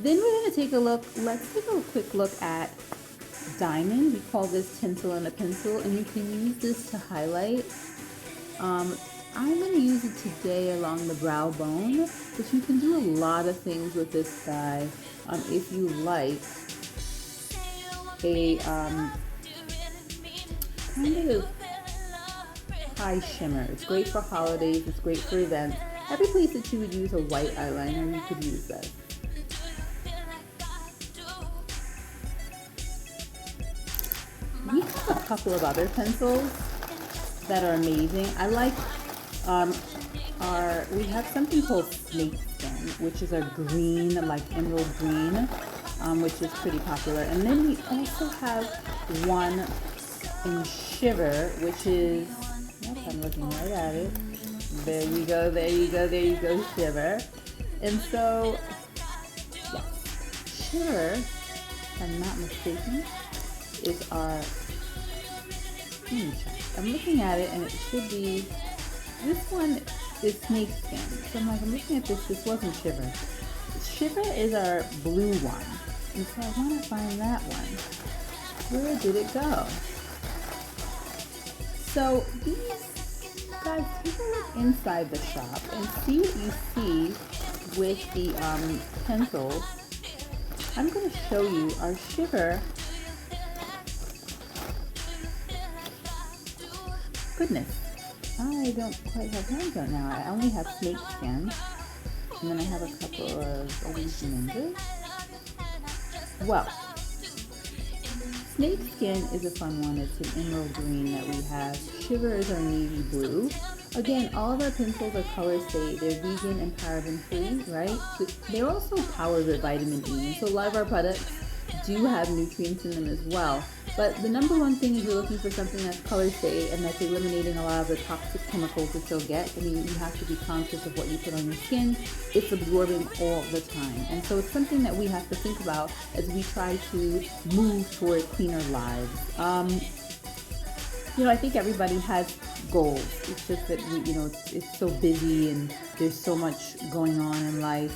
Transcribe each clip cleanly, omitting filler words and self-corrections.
Then we're gonna take a look, let's take a quick look at diamond. We call this tinsel and a pencil, and you can use this to highlight. I'm going to use it today along the brow bone, but you can do a lot of things with this guy. If you like a kind of high shimmer. It's great for holidays, it's great for events. Every place that you would use a white eyeliner, you could use this. We have a couple of other pencils that are amazing. I like we have something called snake skin, which is a green, like emerald green, which is pretty popular. And then we also have one in shiver, which is, yep, I'm looking right at it. There you go, there you go, there you go, shiver. And so, yes, shiver, if I'm not mistaken, is our, I'm looking at it and it should be, this one is snake skin. So I'm looking at this wasn't shiver. Shiver is our blue one. And so I want to find that one. Where did it go? So these guys, take a look inside the shop and see what you see with the pencils. I'm going to show you our shiver. Goodness, I don't quite have hands on now. I only have snake skin, and then I have a couple of Elise ninjas. Well, snake skin is a fun one. It's an emerald green that we have. Shiver is our navy blue. Again, all of our pencils are color safe. They're vegan and paraben free, right? So they're also powered with vitamin E. So a lot of our products do have nutrients in them as well. But the number one thing is you're looking for something that's color safe and that's eliminating a lot of the toxic chemicals that you'll get. I mean, you have to be conscious of what you put on your skin. It's absorbing all the time. And so it's something that we have to think about as we try to move toward cleaner lives. I think everybody has goals. It's just that it's so busy and there's so much going on in life.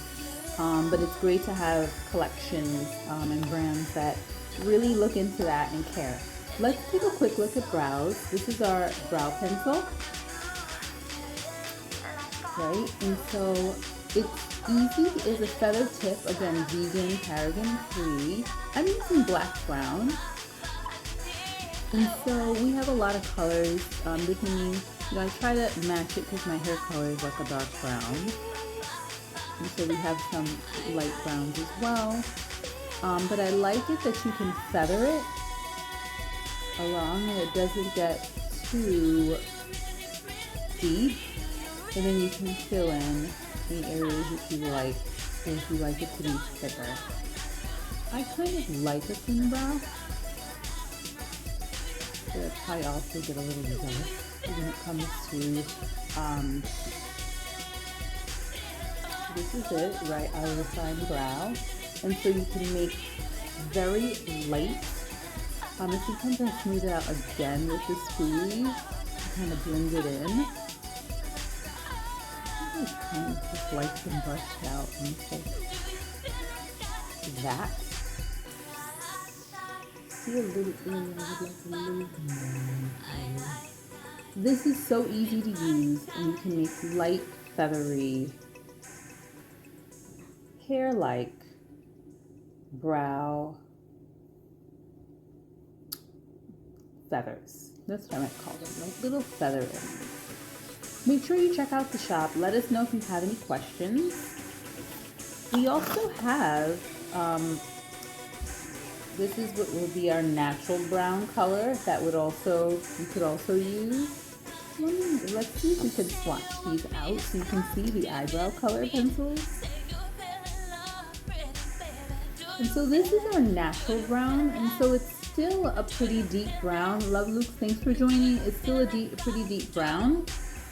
But it's great to have collections and brands that really look into that and care. Let's take a quick look at brows. This is our brow pencil, right? And so it's easy. It's a feather tip, again, vegan, paraben free. I'm using black brown. And so we have a lot of colors. I try to match it because my hair color is like a dark brown. And so we have some light browns as well. But I like it that you can feather it along and it doesn't get too deep. And then you can fill in the areas that you like, if you like it to be thicker. I kind of like a thin brow. But I also get a little jealous when it comes to this is it, right out of the fine brow. And so you can make very light. Sometimes I smooth it out again with the spoolie to kind of blend it in. It's kind of just light and brushed out. And so that. See a little more. This is so easy to use, and you can make light, feathery, hair-like brow feathers. That's what I might call them, like little feather ends. Make sure you check out the shop. Let us know if you have any questions. We also have, this is what will be our natural brown color that you could also use. Let's see if we can swatch these out so you can see the eyebrow color pencils. And so this is our natural brown, and so it's still a pretty deep brown. Love Luke, thanks for joining. It's still a pretty deep brown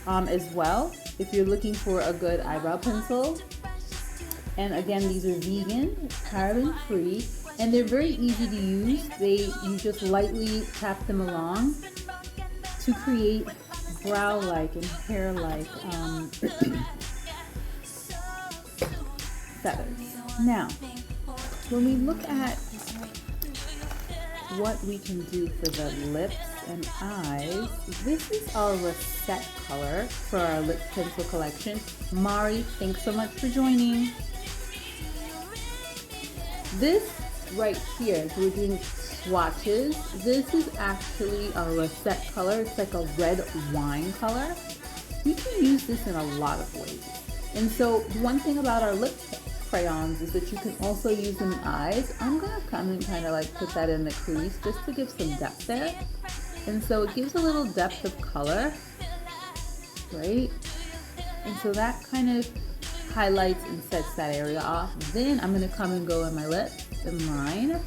as well, if you're looking for a good eyebrow pencil. And again, these are vegan, paraben free, and they're very easy to use. You just lightly tap them along to create brow-like and hair-like feathers. Now, When we look at what we can do for the lips and eyes, this is our Reset color for our lip pencil collection. Mari, thanks so much for joining. This right here, so we're doing swatches. This is actually a Reset color. It's like a red wine color. You can use this in a lot of ways. And so one thing about our lip crayons is that you can also use them in eyes. I'm gonna come and kind of like put that in the crease just to give some depth there. And so it gives a little depth of color, right? And so that kind of highlights and sets that area off. Then I'm gonna come and go in my lips and line.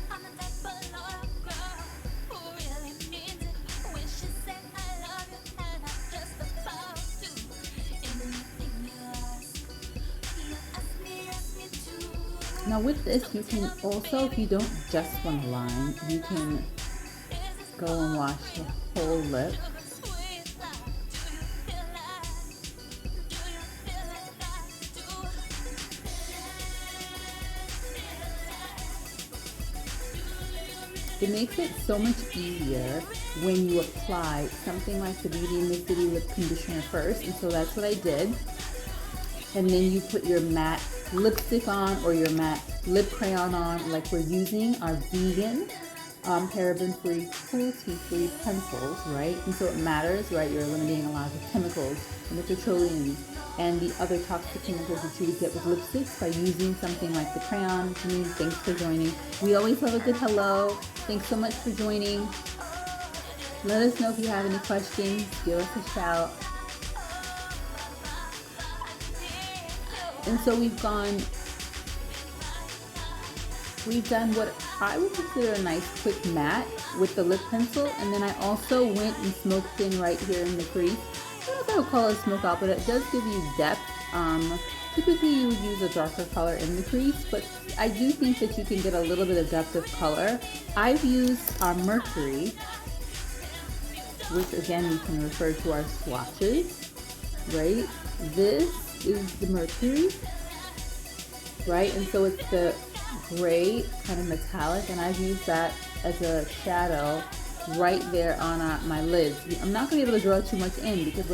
Now with this, you can also, if you don't just want to line, you can go and wash the whole lip. It makes it so much easier when you apply something like the Beauty in the City lip conditioner first, and so that's what I did. And then you put your matte lipstick on or your matte lip crayon on, like we're using our vegan, paraben-free, cruelty-free pencils, right? And so it matters, right? You're eliminating a lot of the chemicals and the petroleum and the other toxic chemicals that you would get with lipsticks by using something like the crayon. Janine, thanks for joining. We always love a good hello. Thanks so much for joining. Let us know if you have any questions. Give us a shout. And so we've done what I would consider a nice quick matte with the lip pencil, and then I also went and smoked in right here in the crease. I don't know if I would call it a smoke out, but it does give you depth. Typically you would use a darker color in the crease, but I do think that you can get a little bit of depth of color. I've used our Mercury, which again we can refer to our swatches, right? This is the Mercury, right? And so it's the gray kind of metallic, and I've used that as a shadow right there on my lids. I'm not going to be able to draw too much in because